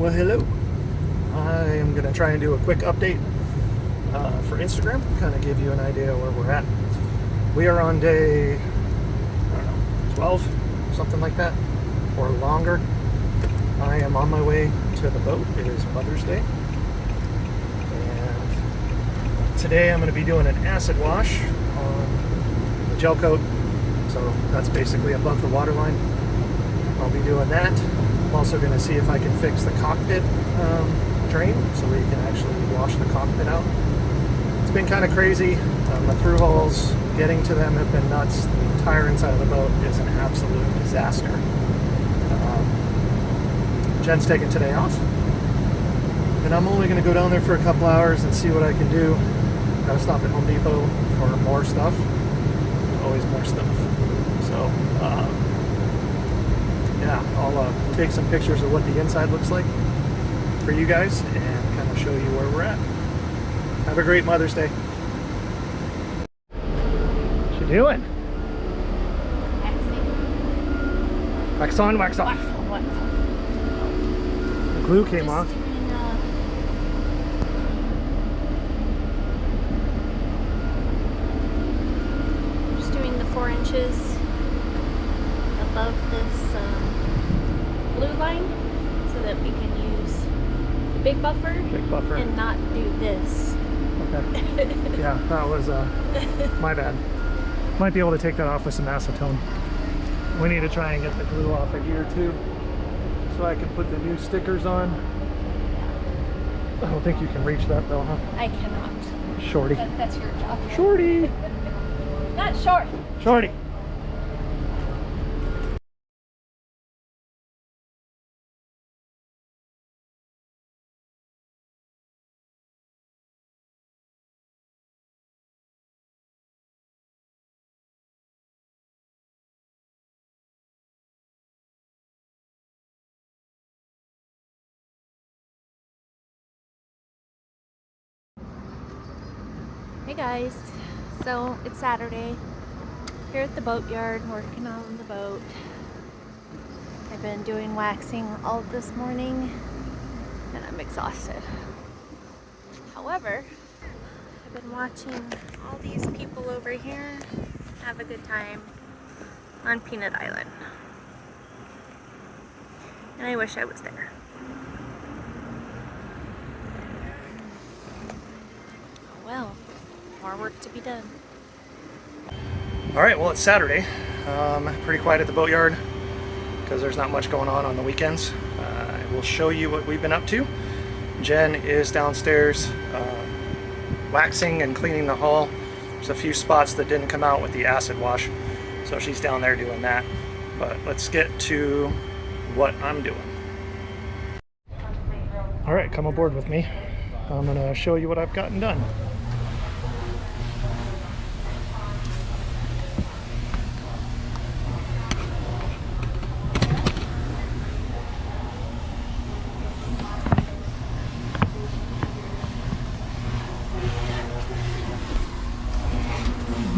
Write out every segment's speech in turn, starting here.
Well, hello. I am going to try and do a quick update for Instagram, kind of give you an idea where we're at. We are on day, I don't know, 12, something like that, or longer. I am on my way to the boat. It is Mother's Day. And today I'm going to be doing an acid wash on the gel coat. So that's basically above the water line. I'll be doing that. I'm also going to see if I can fix the cockpit drain so we can actually wash the cockpit out. It's been kind of crazy. The through holes, getting to them have been nuts. The entire inside of the boat is an absolute disaster. Jen's taking today off, and I'm only going to go down there for a couple hours and see what I can do. Gotta stop at Home Depot for more stuff. Always more stuff. So yeah, I'll take some pictures of what the inside looks like for you guys and kind of show you where we're at. Have a great Mother's Day. What you doing? Waxing. Wax on, wax off. Wax on, wax off. The glue came off. Just doing the 4 inches above this blue line so that we can use the big buffer and not do this. Okay. Yeah, that was my bad. Might be able to take that off with some acetone. We need to try and get the glue off of here too, so I can put the new stickers on. I don't think you can reach that though, huh? I cannot. Shorty. That's your job. Shorty! Not short. Shorty! Hey guys, so it's Saturday, here at the boatyard working on the boat. I've been doing waxing all this morning and I'm exhausted. However, I've been watching all these people over here have a good time on Peanut Island. And I wish I was there. Oh well. More work to be done. Alright, well it's Saturday. Pretty quiet at the boatyard because there's not much going on the weekends. I will show you what we've been up to. Jen is downstairs waxing and cleaning the hull. There's a few spots that didn't come out with the acid wash, so she's down there doing that. But let's get to what I'm doing. Alright, come aboard with me. I'm going to show you what I've gotten done.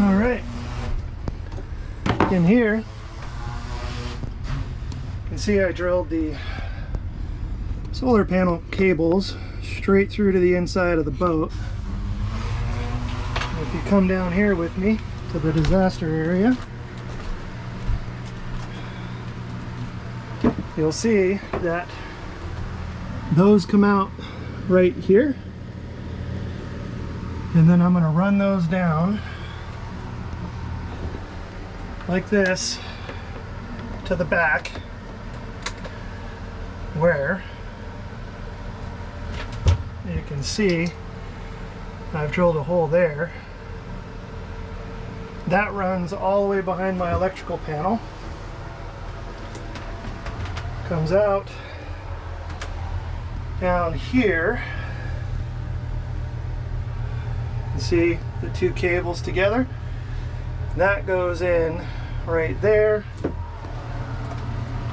All right, in here you can see I drilled the solar panel cables straight through to the inside of the boat. If you come down here with me to the disaster area, you'll see that those come out right here, and then I'm going to run those down like this to the back, where you can see I've drilled a hole there. That runs all the way behind my electrical panel, comes out down here. You can see the two cables together. That goes in right there,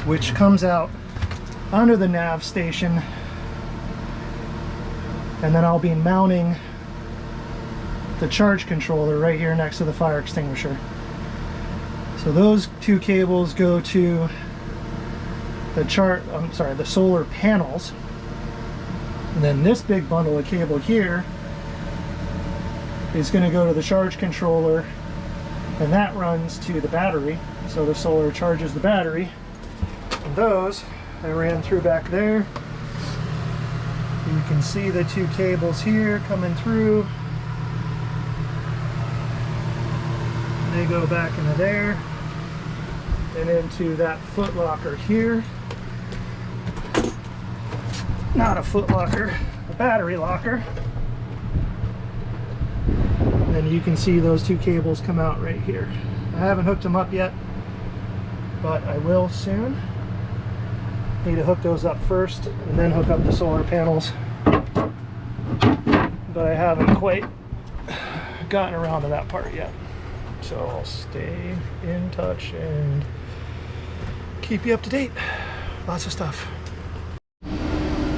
which comes out under the nav station, and then I'll be mounting the charge controller right here next to the fire extinguisher. So those two cables go to the solar panels, And then this big bundle of cable here is going to go to the charge controller, and that runs to the battery. So the solar charges the battery. And those I ran through back there. You can see the two cables here coming through. They go back into there and into that foot locker here. Not a foot locker, a battery locker. And then you can see those two cables come out right here. I haven't hooked them up yet, but I will soon. Need to hook those up first and then hook up the solar panels. But I haven't quite gotten around to that part yet. So I'll stay in touch and keep you up to date. Lots of stuff.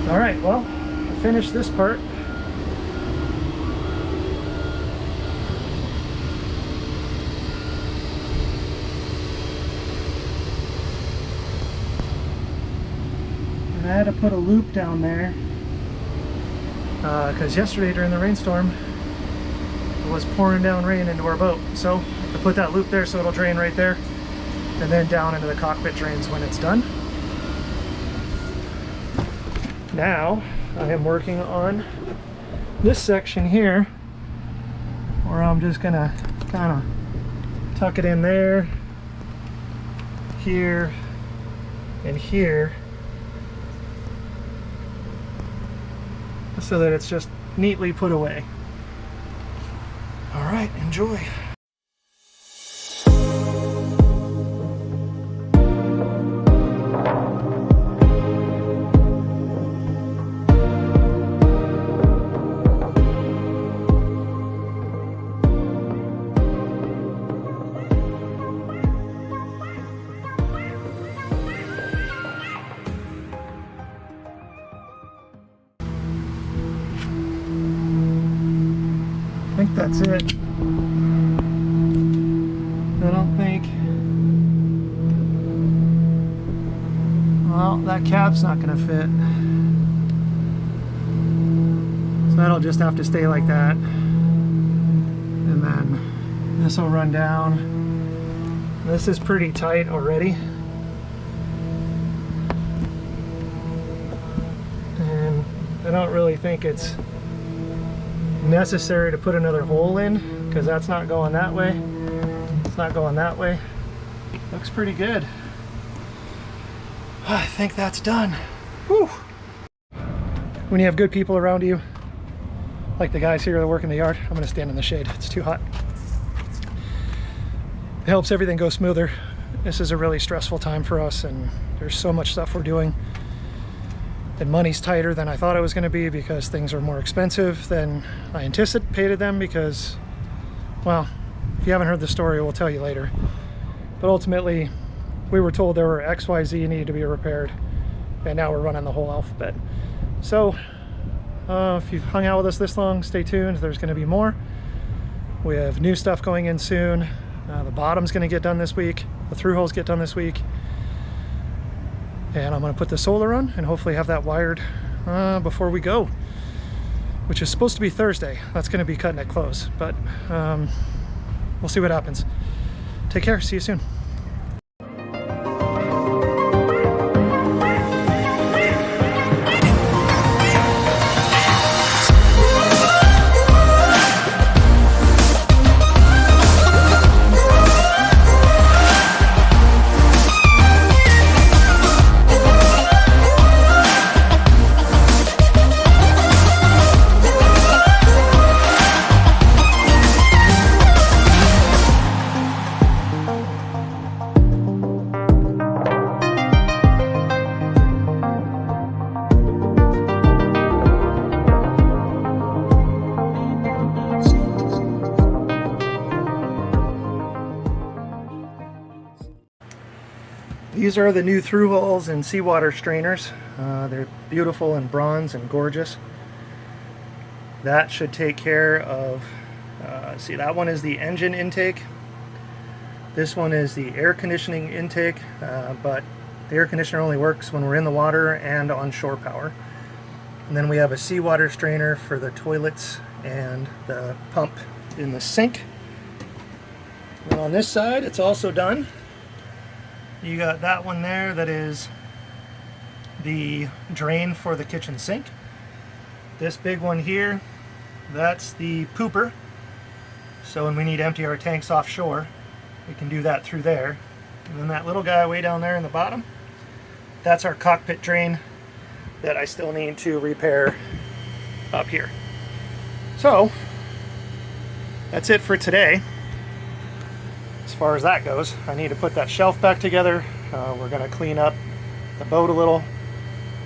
All right, well, I finished this part. And I had to put a loop down there because yesterday during the rainstorm it was pouring down rain into our boat. So I put that loop there so it'll drain right there and then down into the cockpit drains when it's done. Now I am working on this section here where I'm just gonna kind of tuck it in there, here, and here, so that it's just neatly put away. All right, enjoy. I think that's it. I don't think. Well, that cap's not going to fit. So that'll just have to stay like that. And then this will run down. This is pretty tight already. And I don't really think it's necessary to put another hole in because that's not going that way. It's not going that way. Looks pretty good. I think that's done. Whew. When you have good people around you, like the guys here that work in the yard, I'm gonna stand in the shade. It's too hot. It helps everything go smoother. This is a really stressful time for us, and there's so much stuff we're doing. And money's tighter than I thought it was going to be because things are more expensive than I anticipated them because, well, if you haven't heard the story, we'll tell you later. But ultimately, we were told there were XYZ needed to be repaired, and now we're running the whole alphabet. So, if you've hung out with us this long, stay tuned. There's going to be more. We have new stuff going in soon. The bottom's going to get done this week. The through holes get done this week. And I'm going to put the solar on and hopefully have that wired before we go, which is supposed to be Thursday. That's going to be cutting it close, but we'll see what happens. Take care. See you soon. These are the new through holes and seawater strainers. They're beautiful and bronze and gorgeous. That should take care of, see, that one is the engine intake. This one is the air conditioning intake, but the air conditioner only works when we're in the water and on shore power. And then we have a seawater strainer for the toilets and the pump in the sink. And on this side, it's also done. You got that one there that is the drain for the kitchen sink. This big one here, that's the pooper. So when we need to empty our tanks offshore, we can do that through there. And then that little guy way down there in the bottom, that's our cockpit drain that I still need to repair up here. So that's it for today. As far as that goes, I need to put that shelf back together. We're going to clean up the boat a little.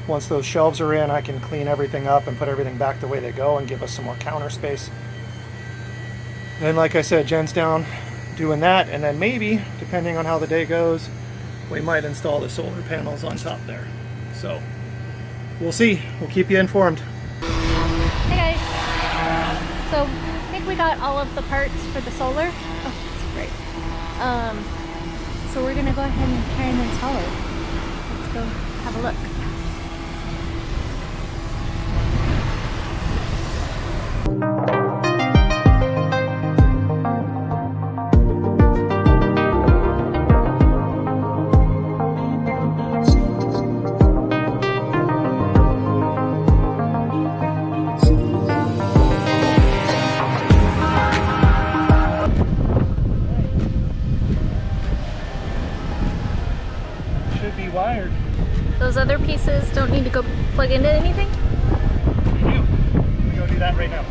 Once those shelves are in, I can clean everything up and put everything back the way they go and give us some more counter space. Then, like I said, Jen's down doing that, and then maybe, depending on how the day goes, we might install the solar panels on top there. So we'll see. We'll keep you informed. Hey guys. So I think we got all of the parts for the solar. Oh, that's great. So we're gonna go ahead and try and install it. Let's go have a look. Should be wired. Those other pieces don't need to go plug into anything? We do. We go do that right now.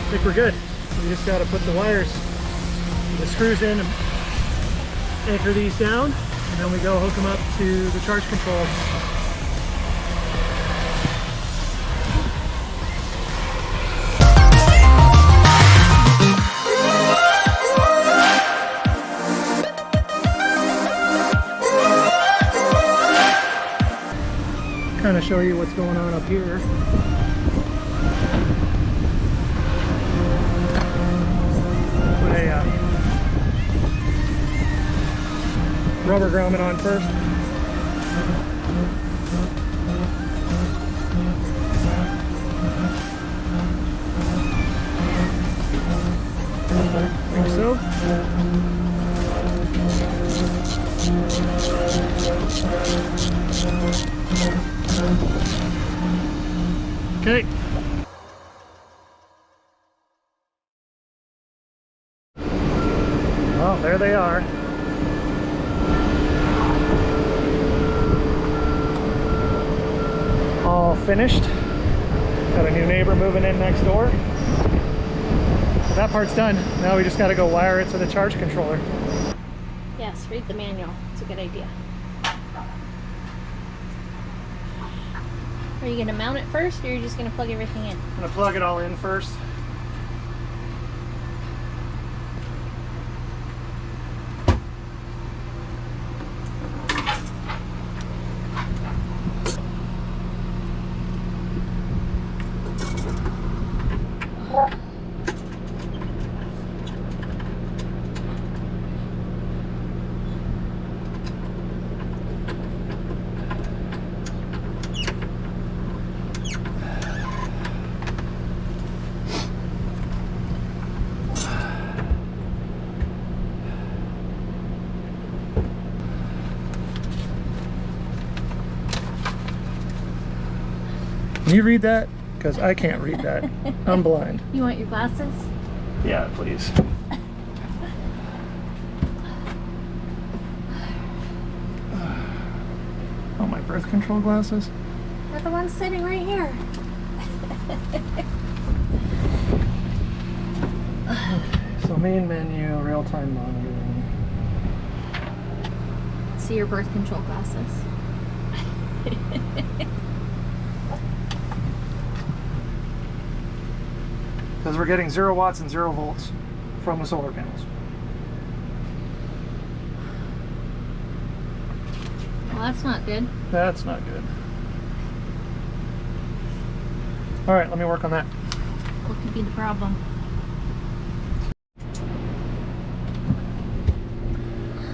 I think we're good. We just got to put the wires, the screws in and anchor these down, and then we go hook them up to the charge control. Kind of show you what's going on up here. Rubber grommet on first. Like so. Okay. Well, there they are. All finished. Got a new neighbor moving in next door. So that part's done. Now we just got to go wire it to the charge controller. Yes, read the manual. It's a good idea. Are you going to mount it first, or are you just going to plug everything in? I'm going to plug it all in first. Can you read that? Because I can't read that. I'm blind. You want your glasses? Yeah, please. Oh, my birth control glasses? They're the ones sitting right here. Okay, so main menu, real-time monitoring. See your birth control glasses. because we're getting 0 watts and 0 volts from the solar panels. Well, that's not good. That's not good. All right, let me work on that. What could be the problem?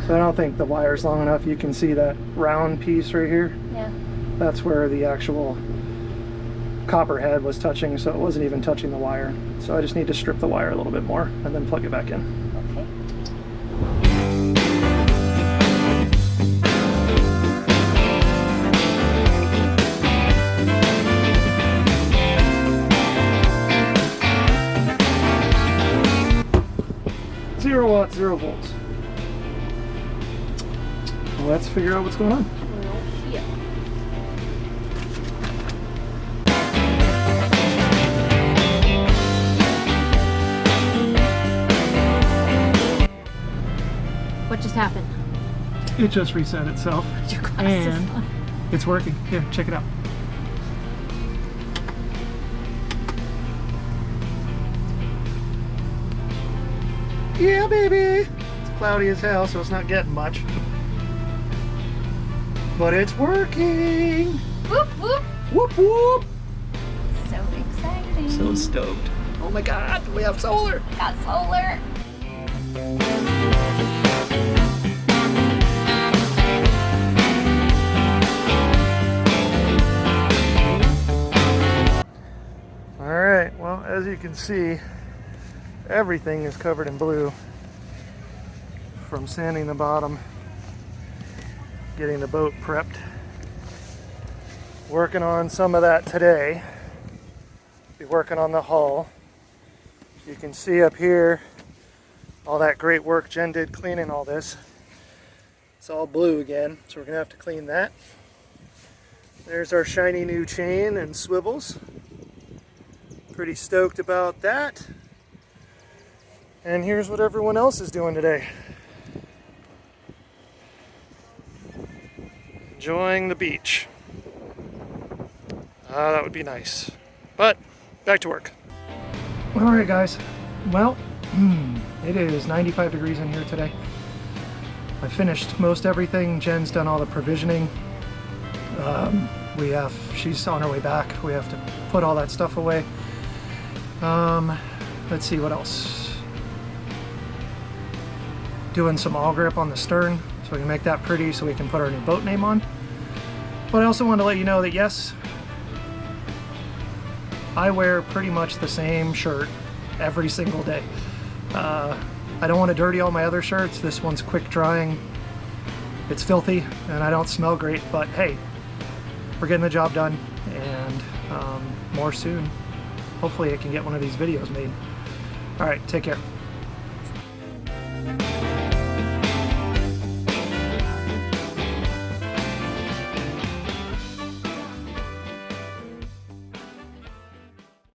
So I don't think the wire's long enough. You can see that round piece right here. Yeah. That's where the actual copper head was touching, so it wasn't even touching the wire. So I just need to strip the wire a little bit more and then plug it back in. Okay. 0 watts, 0 volts. Let's figure out what's going on. Well, shit. What just happened? It just reset itself. Put your glasses And on. it's working. Here, check it out. Yeah, baby! It's cloudy as hell, so it's not getting much. But it's working! Whoop whoop. Whoop whoop! So exciting. So stoked. Oh my god, we have solar! Got solar. Alright, well, as you can see, everything is covered in blue from sanding the bottom, getting the boat prepped. Working on some of that today. Be working on the hull. You can see up here all that great work Jen did cleaning all this. It's all blue again, so we're gonna have to clean that. There's our shiny new chain and swivels. Pretty stoked about that. And here's what everyone else is doing today. Enjoying the beach. That would be nice. But back to work. Alright guys, well, it is 95 degrees in here today. I finished most everything. Jen's done all the provisioning. She's on her way back. We have to put all that stuff away. Let's see what else. Doing some all grip on the stern so we can make that pretty so we can put our new boat name on. But I also want to let you know that yes, I wear pretty much the same shirt every single day. I don't want to dirty all my other shirts. This one's quick drying. It's filthy and I don't smell great, but hey, we're getting the job done, and more soon. Hopefully I can get one of these videos made. All right, take care.